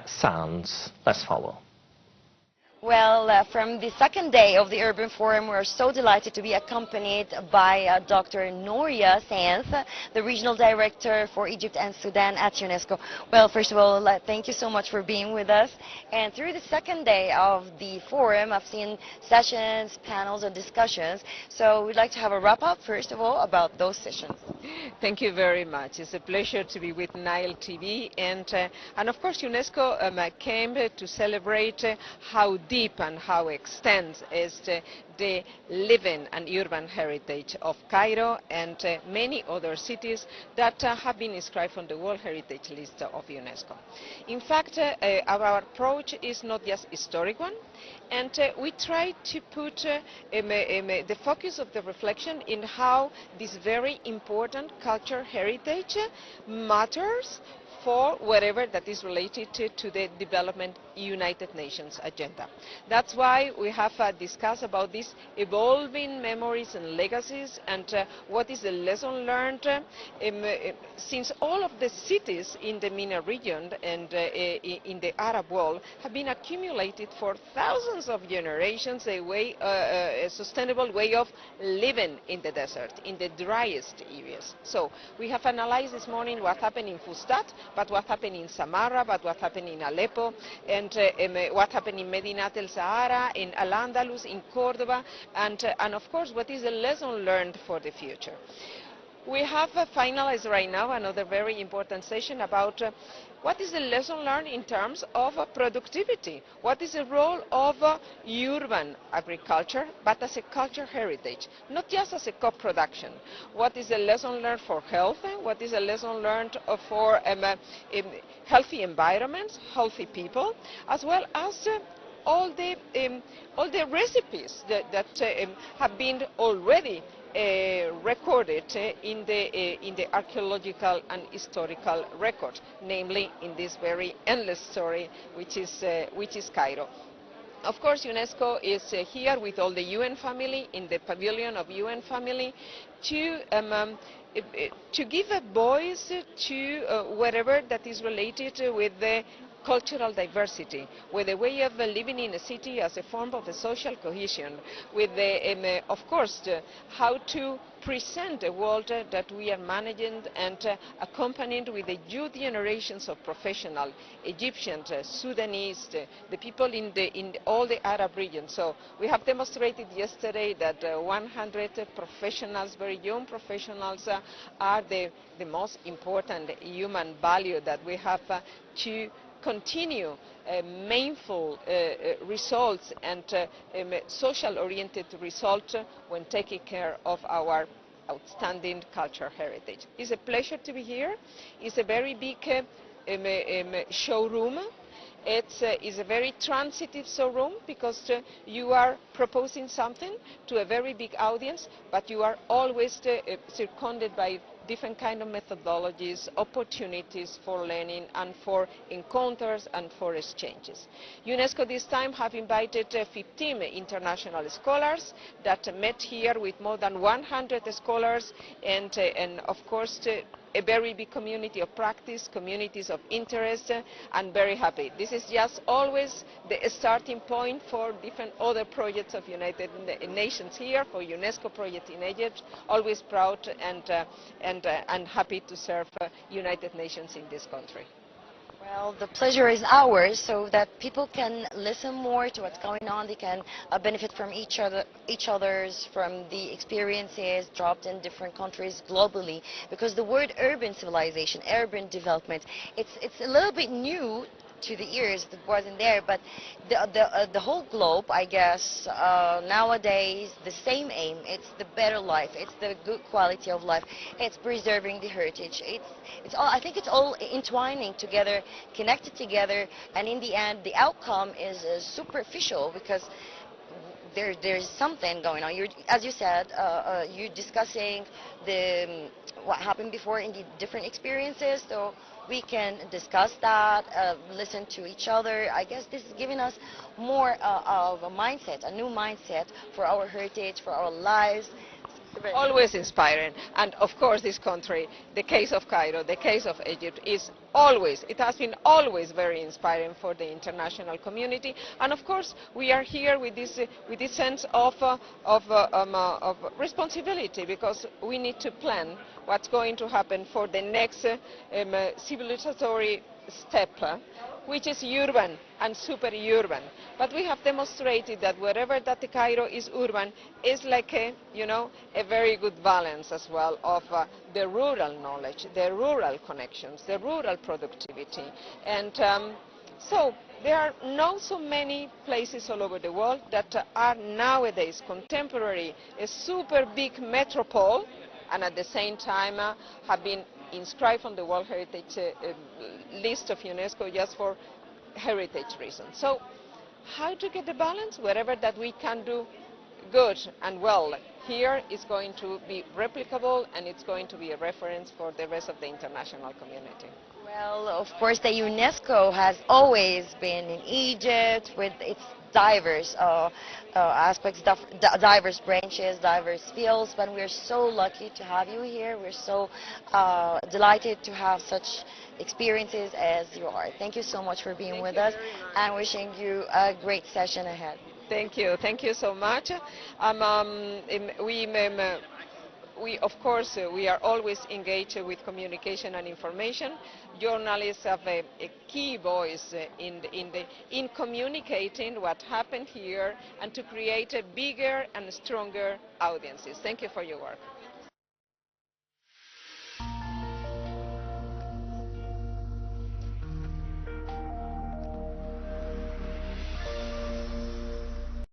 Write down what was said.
sounds. Let's follow. Well, from the second day of the Urban Forum, we're so delighted to be accompanied by Dr. Nouria Santh, the Regional Director for Egypt and Sudan at UNESCO. Well, first of all, thank you so much for being with us. And through the second day of the forum, I've seen sessions, panels, and discussions. So we'd like to have a wrap-up, first of all, about those sessions. Thank you very much. It's a pleasure to be with Nile TV. And of course, UNESCO came to celebrate how deep and how extensive is the living and urban heritage of Cairo and many other cities that have been inscribed on the World Heritage List of UNESCO. In fact, our approach is not just historic one, and we try to put the focus of the reflection in how this very important cultural heritage matters for whatever that is related to the Development United Nations agenda. That's why we have discussed about these evolving memories and legacies and what is the lesson learned since all of the cities in the MENA region and in the Arab world have been accumulated for thousands of generations a sustainable way of living in the desert, in the driest areas. So we have analyzed this morning what happened in Fustat, but what happened in Samarra, but what happened in Aleppo, and what happened in Medinat el Sahara, in Al-Andalus, in Cordoba, and of course what is the lesson learned for the future. We have finalized right now another very important session about what is the lesson learned in terms of productivity, what is the role of urban agriculture, but as a cultural heritage, not just as a co-production. What is the lesson learned for health, what is the lesson learned for healthy environments, healthy people, as well as all the recipes that have been already recorded in the archaeological and historical record, namely in this very endless story which is Cairo. Of course, UNESCO is here with all the UN family in the pavilion of UN family to give a voice to whatever that is related with the cultural diversity, with a way of living in a city as a form of a social cohesion, with of course how to present a world that we are managing and accompanied with the youth generations of professionals, Egyptians, Sudanese, the people in all the Arab region. So we have demonstrated yesterday that 100 professionals, very young professionals, are the most important human value that we have to continue meaningful results and social-oriented results when taking care of our outstanding cultural heritage. It's a pleasure to be here. It's a very big showroom. It's a very transitive showroom because you are proposing something to a very big audience, but you are always circumvented by different kind of methodologies, opportunities for learning and for encounters and for exchanges. UNESCO this time have invited 15 international scholars that met here with more than 100 scholars and of course a very big community of practice, communities of interest, and very happy. This is just always the starting point for different other projects of United Nations here, for UNESCO project in Egypt, always proud and happy to serve United Nations in this country. Well, the pleasure is ours, so that people can listen more to what's going on. They can benefit from each other's, from the experiences dropped in different countries globally. Because the word urban civilization, urban development, it's a little bit new to the ears that wasn't there, but the whole globe, I guess, nowadays the same aim. It's the better life, it's the good quality of life, it's preserving the heritage. It's all, I think it's all entwining together, connected together, and in the end the outcome is superficial because there's something going on. As you said, you're discussing what happened before in the different experiences, so we can discuss that, listen to each other. I guess this is giving us more of a mindset, a new mindset for our heritage, for our lives. Always inspiring. And of course this country, the case of Cairo, the case of Egypt, is always, it has been always very inspiring for the international community. And of course we are here with this sense of responsibility, because we need to plan what's going to happen for the next civilizatory step, which is urban and super urban. But we have demonstrated that wherever that the Cairo is urban, is like a, you know, a very good balance as well of the rural knowledge, the rural connections, the rural productivity. And so there are not so many places all over the world that are nowadays contemporary, a super big metropole, and at the same time have been inscribed on the World Heritage list of UNESCO just for heritage reasons. So how to get the balance? Wherever that we can do good and well here is going to be replicable, and it's going to be a reference for the rest of the international community. Well, of course, the UNESCO has always been in Egypt with its diverse aspects, diverse branches, diverse fields, but we're so lucky to have you here. We're so delighted to have such experiences as you are. Thank you so much for being with us, and wishing you a great session ahead. Thank you so much. We, of course, we are always engaged with communication and information. Journalists have a key voice in communicating what happened here and to create a bigger and stronger audiences. Thank you for your work.